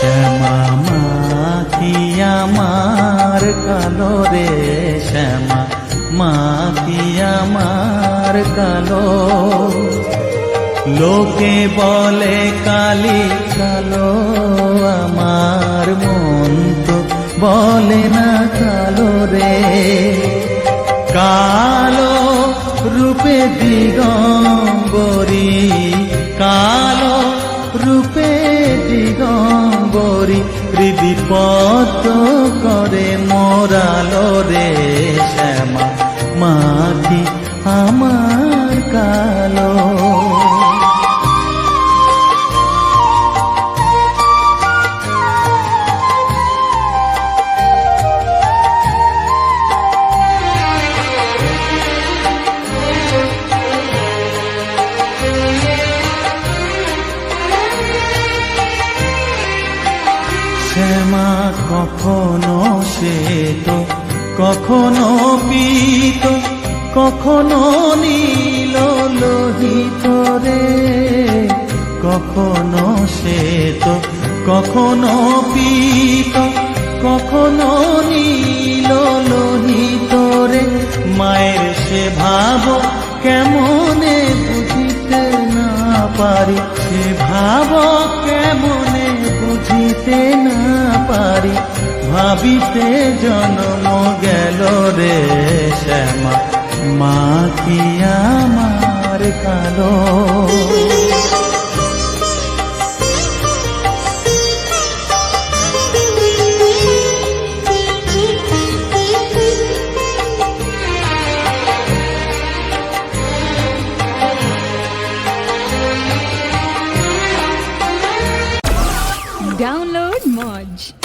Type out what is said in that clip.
শ্যামা মাখি আমার কালো রে, শ্যামা মাখি আমার কালো। লোকে বলে কালি কালো, আমার মন তো বলে না কালো রে। কালো রূপে দিগম্বরী, কালো রূপে দিগম্বরী, হৃদিপদ্ম করে মোরালো রে। শ্যামা মাখি আমার কালো। শ্যামা কখনো শ্বেত, কখনো পীত, কখনো নীল লোহিত রে। কখনো শ্বেত, কখনো পীত, কখনো নীল লোহিত রে। মায়ের সে ভাব কেমনে বুঝিতে না পারি, সে ভাব কেমনে বুঝিতে না পারি, ভাবিতে জন্ম গেল রে। শ্যামা মাখি আমার কালো। Download Moj.